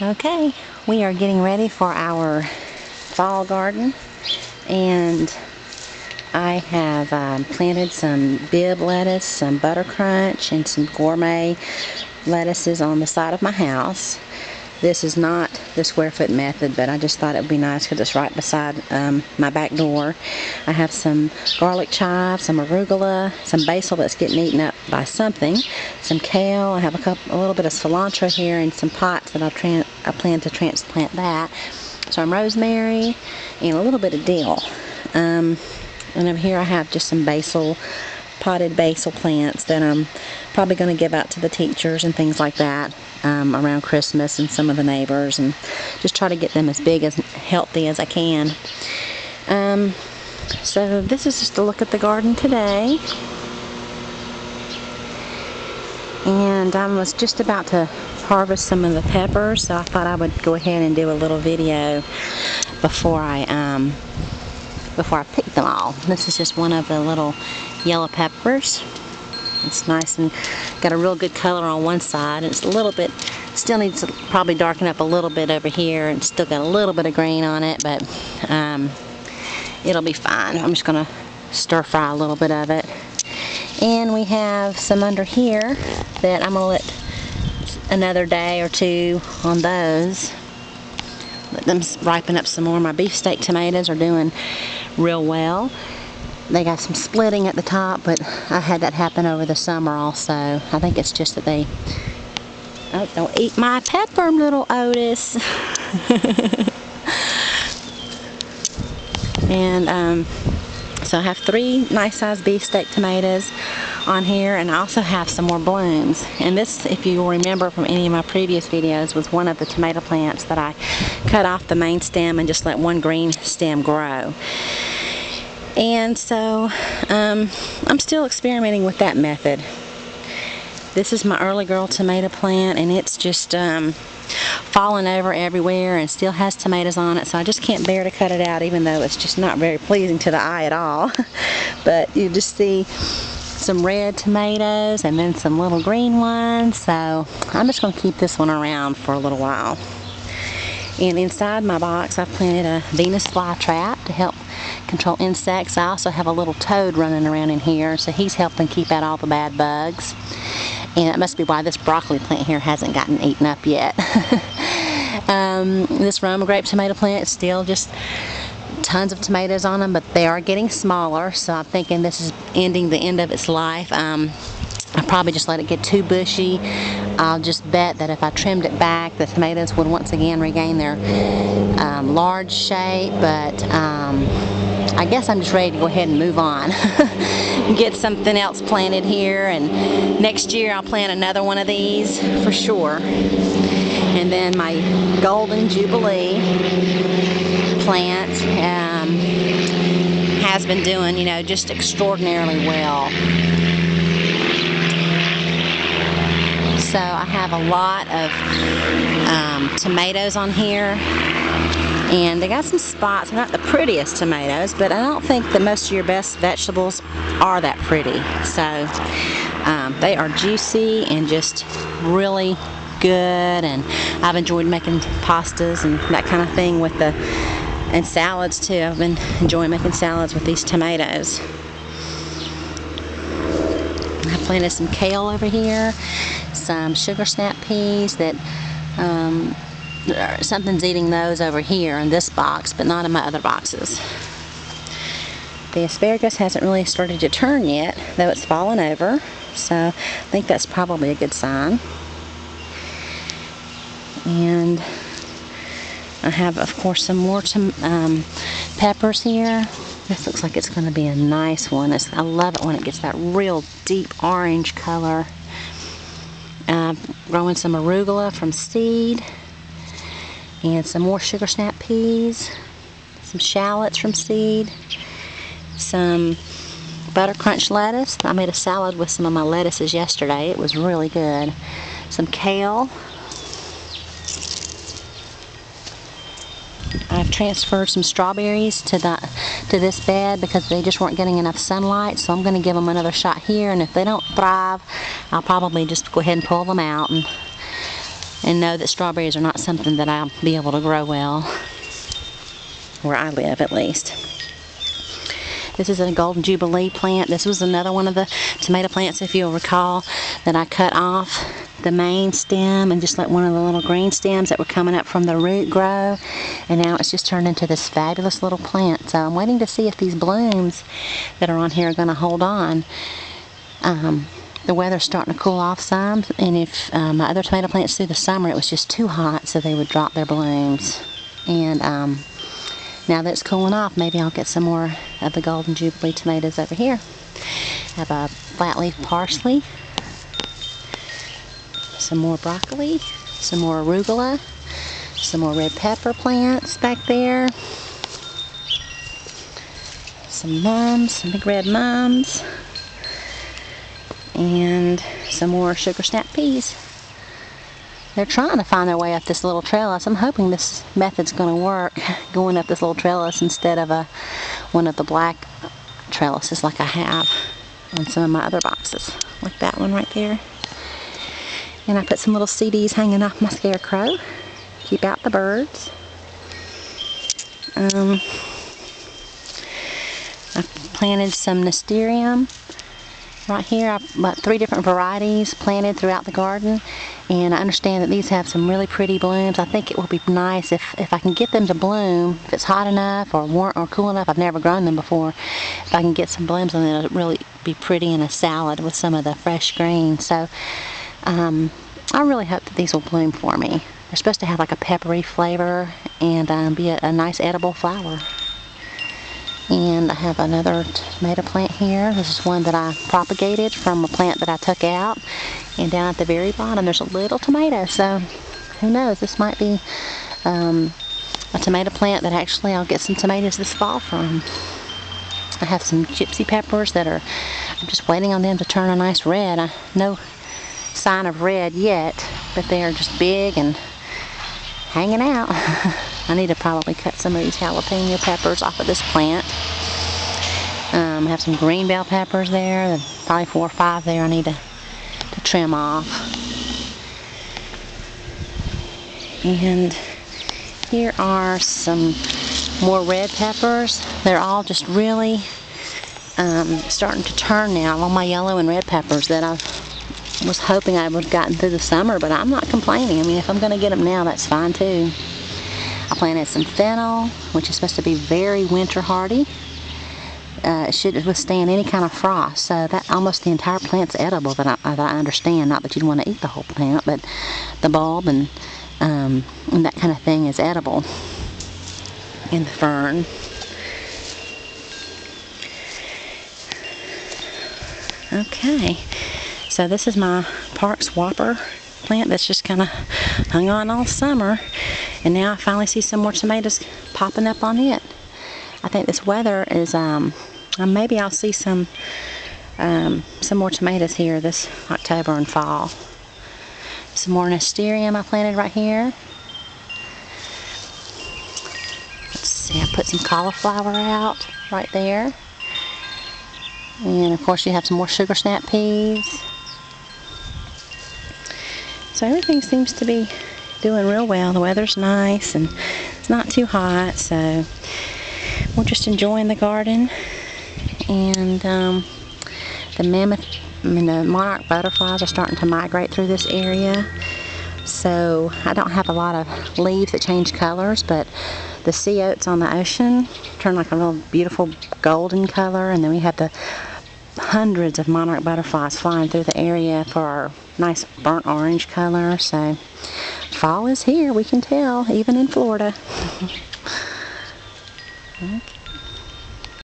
Okay, we are getting ready for our fall garden, and I have planted some bib lettuce, some butter crunch, and some gourmet lettuces on the side of my house. This is not the square foot method, but I just thought it would be nice because it's right beside my back door. I have some garlic chives, some arugula, some basil that's getting eaten up by something, some kale. I have a little bit of cilantro here, and some pots that I plan to transplant that. Some rosemary and a little bit of dill. And over here I have just some basil, potted basil plants that I'm probably going to give out to the teachers and things like that around Christmas, and some of the neighbors, and just try to get them as big and healthy as I can. So this is just a look at the garden today, and I was just about to harvest some of the peppers, so I thought I would go ahead and do a little video before I pick them all. This is just one of the little yellow peppers. It's nice and got a real good color on one side. It's a little bit, still needs to probably darken up a little bit over here, and still got a little bit of green on it, but it'll be fine. I'm just gonna stir fry a little bit of it. And we have some under here that I'm gonna let another day or two on those. Let them ripen up some more. My beefsteak tomatoes are doing real well. They got some splitting at the top, but I had that happen over the summer also. I think it's just that they... Oh, don't eat my pepper, little Otis. And so I have 3 nice-sized beefsteak tomatoes on here, and I also have some more blooms. And this, if you remember from any of my previous videos, was one of the tomato plants that I cut off the main stem and just let one green stem grow. And so I'm still experimenting with that method. This is my early girl tomato plant, and it's just falling over everywhere and still has tomatoes on it, so I just can't bear to cut it out, even though it's just not very pleasing to the eye at all. But you just see some red tomatoes and then some little green ones, so I'm just going to keep this one around for a little while. And inside my box I've planted a Venus flytrap to help control insects. I also have a little toad running around in here, so he's helping keep out all the bad bugs. And that must be why this broccoli plant here hasn't gotten eaten up yet. This Roma grape tomato plant is still just tons of tomatoes on them, but they are getting smaller, so I'm thinking this is ending the end of its life. I probably just let it get too bushy. I'll just bet that if I trimmed it back, the tomatoes would once again regain their large shape, but I guess I'm just ready to go ahead and move on. Get something else planted here, and next year I'll plant another one of these for sure. And then my Golden Jubilee plant has been doing, you know, just extraordinarily well. So I have a lot of tomatoes on here, and they got some spots. Not the prettiest tomatoes, but I don't think that most of your best vegetables are that pretty. So they are juicy and just really good, and I've enjoyed making pastas and that kind of thing with and salads too. I've been enjoying making salads with these tomatoes. I planted some kale over here, some sugar snap peas that something's eating those over here in this box, but not in my other boxes. The asparagus hasn't really started to turn yet, though it's fallen over, so I think that's probably a good sign. And I have, of course, some more peppers here. This looks like it's going to be a nice one. I love it when it gets that real deep orange color. Growing some arugula from seed, and some more sugar snap peas, some shallots from seed, some butter crunch lettuce. I made a salad with some of my lettuces yesterday. It was really good. Some kale. I've transferred some strawberries to this bed because they just weren't getting enough sunlight, so I'm going to give them another shot here, and if they don't thrive, I'll probably just go ahead and pull them out and know that strawberries are not something that I'll be able to grow well, where I live at least. This is a Golden Jubilee plant. This was another one of the tomato plants, if you'll recall, that I cut off the main stem and just let one of the little green stems that were coming up from the root grow, and now it's just turned into this fabulous little plant. So I'm waiting to see if these blooms that are on here are going to hold on. The weather's starting to cool off some, and if my other tomato plants through the summer, it was just too hot, so they would drop their blooms. And now that it's cooling off, maybe I'll get some more of the Golden Jubilee tomatoes over here. I have a flat leaf parsley, some more broccoli, some more arugula, some more red pepper plants back there, some mums, some big red mums, and some more sugar snap peas. They're trying to find their way up this little trellis. I'm hoping this method's going to work, going up this little trellis instead of one of the black trellises like I have on some of my other boxes, like that one right there. And I put some little CDs hanging off my scarecrow, keep out the birds. I planted some nasturtium right here. I've got 3 different varieties planted throughout the garden, and I understand that these have some really pretty blooms. I think it will be nice if I can get them to bloom, if it's hot enough or warm or cool enough. I've never grown them before. If I can get some blooms on them, it'll really be pretty in a salad with some of the fresh green. So I really hope that these will bloom for me. They're supposed to have like a peppery flavor and be a nice edible flower. And I have another tomato plant here. This is one that I propagated from a plant that I took out. And down at the very bottom there's a little tomato. So who knows, this might be a tomato plant that actually I'll get some tomatoes this fall from. I have some gypsy peppers that I'm just waiting on them to turn a nice red. No sign of red yet, but they are just big and hanging out. I need to probably cut some of these jalapeno peppers off of this plant. I have some green bell peppers there, probably 4 or 5 there I need to trim off. And here are some more red peppers. They're all just really starting to turn now. All my yellow and red peppers that I was hoping I would have gotten through the summer, but I'm not complaining. I mean, if I'm going to get them now, that's fine too. I planted some fennel, which is supposed to be very winter hardy. It should withstand any kind of frost, so that almost the entire plant's edible that I understand. Not that you'd want to eat the whole plant, but the bulb and that kind of thing is edible. And the fern. Okay, so this is my Parks Whopper plant that's just kind of hung on all summer, and now I finally see some more tomatoes popping up on it. I think this weather is maybe I'll see some more tomatoes here this October and fall. Some more nasturtium I planted right here. Let's see, I put some cauliflower out right there, and of course you have some more sugar snap peas. So everything seems to be doing real well. The weather's nice and it's not too hot, so we're just enjoying the garden. And the monarch butterflies are starting to migrate through this area. So I don't have a lot of leaves that change colors, but the sea oats on the ocean turn like a real beautiful golden color, and then we have the hundreds of monarch butterflies flying through the area for our nice burnt orange color. So fall is here, we can tell, even in Florida. Okay.